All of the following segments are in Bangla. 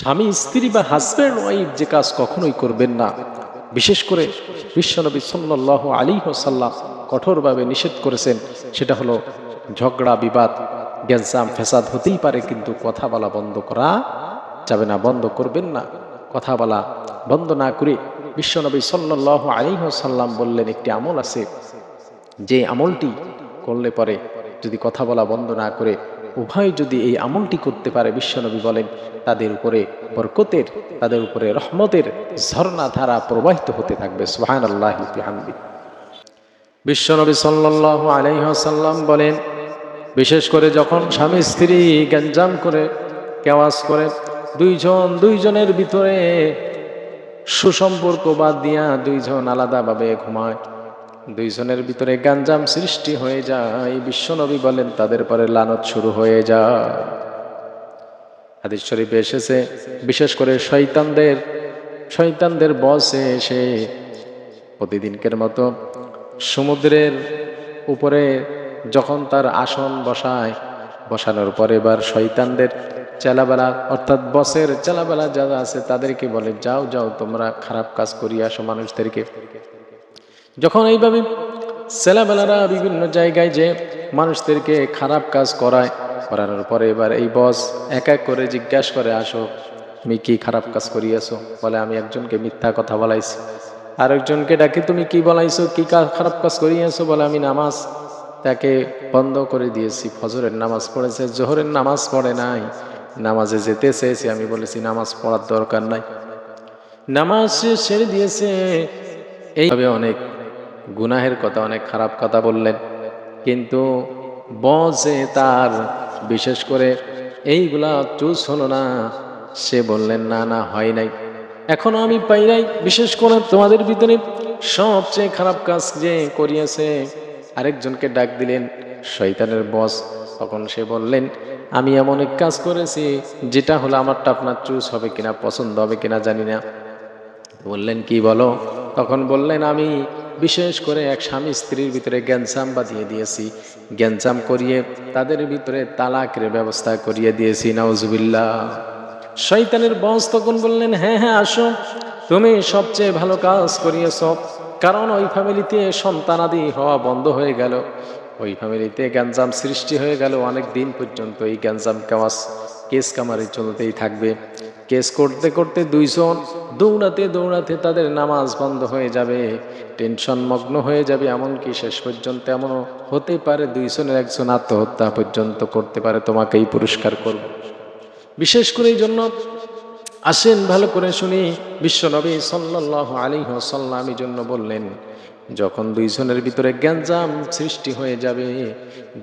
স্বামী স্ত্রী বা হাজব্যান্ড ওয়াইফ যে কাজ কখনোই করবেন না, বিশেষ করে বিশ্বনবী সাল্লাল্লাহু আলাইহি ওয়াসাল্লাম কঠোরভাবে নিষেধ করেছেন, সেটা হলো ঝগড়া বিবাদ গ্যাঞ্জাম ফ্যাসাদ হতেই পারে, কিন্তু কথা বলা বন্ধ করা যাবে না, বন্ধ করবেন না। কথা বলা বন্ধ না করে বিশ্বনবী সাল্লাল্লাহু আলাইহি ওয়াসাল্লাম বললেন একটি আমল আছে, যে আমলটি করলে পরে যদি কথা বলা বন্ধ না করে উভয় যদি এই আমলটি করতে পারে, বিশ্বনবী বলেন তাদের উপরে বরকতের, তাদের উপরে রহমতের ঝর্ণা ধারা প্রবাহিত হতে থাকবে। সুবহানাল্লাহি বিহামদি। বিশ্বনবী সাল্লাল্লাহু আলাইহি ওয়াসাল্লাম বলেন, বিশেষ করে যখন স্বামী স্ত্রী গ্যাঞ্জাম করে কেওয়াজ করে, দুইজনের ভিতরে সুসম্পর্ক বাদ দিয়া দুইজন আলাদাভাবে ঘুমায়, দুইজনের ভিতরে গাঞ্জাম সৃষ্টি হয়ে যায়, বিশ্বনবী বলেন তাদের পরে লানত শুরু হয়ে যায়। হাদিস শরীফে এসেছে, বিশেষ করে শয়তানদের বসে এসে প্রতিদিনকের মতো সমুদ্রের উপরে যখন তার আসন বসানোর পরে এবার শয়তানদের চেলাবেলা, অর্থাৎ বসের চেলাবেলা যারা আছে তাদেরকে বলে, যাও যাও তোমরা খারাপ কাজ করিয়ে আসো মানুষদেরকে। যখন এইভাবে ছেলেবেলারা বিভিন্ন জায়গায় যে মানুষদেরকে খারাপ কাজ করানোর পরে এবার এই বস এক এক করে জিজ্ঞাসা করে, আসো তুমি কি খারাপ কাজ করিয়েছো? বলে আমি একজনকে মিথ্যা কথা বলাইছি। আরেকজনকে ডাকে, তুমি কি বলাইছো, কি খারাপ কাজ করিয়েছো? বলে আমি নামাজ তাকে বন্ধ করে দিয়েছি, ফজরের নামাজ পড়েছে, জোহরের নামাজ পড়ে নাই, নামাজে যেতে চেয়েছি, আমি বলেছি নামাজ পড়ার দরকার নাই, নামাজ ছেড়ে দিয়েছে। এইভাবে অনেক গুনাহের কথা, অনেক খারাপ কথা বললেন, কিন্তু বসে তার বিশেষ করে এইগুলা চুজ হলো না। সে বললেন না না হয় নাই, এখনো আমি পাই নাই। বিশেষ করে তোমাদের ভিতরে সবচেয়ে খারাপ কাজ যে করিয়েছে, আরেকজনকে ডাক দিলেন শয়তানের বস। তখন সে বললেন, আমি এমন এক কাজ করেছি যেটা হলো আমারটা আপনার চুজ হবে কিনা, পছন্দ হবে কিনা জানি না। বললেন কি বলো? তখন বললেন, আমি বিশেষ করে এক স্বামী স্ত্রীর ভিতরে গ্যাঞ্জাম বাঁধিয়ে দিয়েছি, গ্যাঞ্জাম করিয়ে তাদের ভিতরে তালাকের ব্যবস্থা করিয়ে দিয়েছি। নাউজুবিল্লাহ। শয়তানের বস তখন বললেন, হ্যাঁ হ্যাঁ আসো, তুমি সবচেয়ে ভালো কাজ করিয়েছ, কারণ ওই ফ্যামিলিতে সন্তানাদি হওয়া বন্ধ হয়ে গেল, ওই ফ্যামিলিতে গ্যাঞ্জাম সৃষ্টি হয়ে গেল, অনেক দিন পর্যন্ত এই গ্যাঞ্জাম কেওয়াজ কেস কামারি চলতেই থাকবে। কেস করতে করতে দুইজন দৌড়াতে তাদের নামাজ বন্ধ হয়ে যাবে, টেনশন মগ্ন হয়ে যাবে, এমনকি শেষ পর্যন্ত এমনও হতে পারে দুইজনের একজন আত্মহত্যা পর্যন্ত করতে পারে। তোমাকেই পুরস্কার করব। বিশেষ করে এই জন্য আসেন ভালো করে শুনি, বিশ্বনবী সাল্লাল্লাহু আলাইহি ওয়াসাল্লাম এই জন্য বললেন, যখন দুইজনের ভিতরে গ্যাঞ্জাম সৃষ্টি হয়ে যাবে,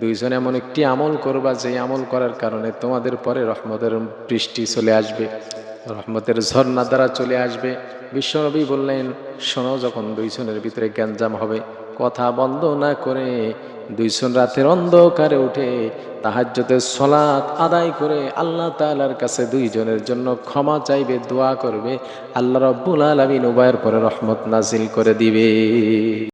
দুইজন এমন একটি আমল করবা যে আমল করার কারণে তোমাদের পরে রহমতের বৃষ্টি চলে আসবে, রহমতের ঝর্ণা দ্বারা চলে আসবে। বিশ্বনবী বললেন, শোনো, যখন দুইজনের ভিতরে গ্যাঞ্জাম হবে, কথা বন্ধ না করে দুইজন রাতের অন্ধকারে উঠে তাহাজ্জুদের সালাত আদায় করে আল্লাহ তাআলার কাছে দুইজনের জন্য ক্ষমা চাইবে, দোয়া করবে, আল্লাহ রাব্বুল আলামিন উভয়ের পরে রহমত নাজিল করে দিবে।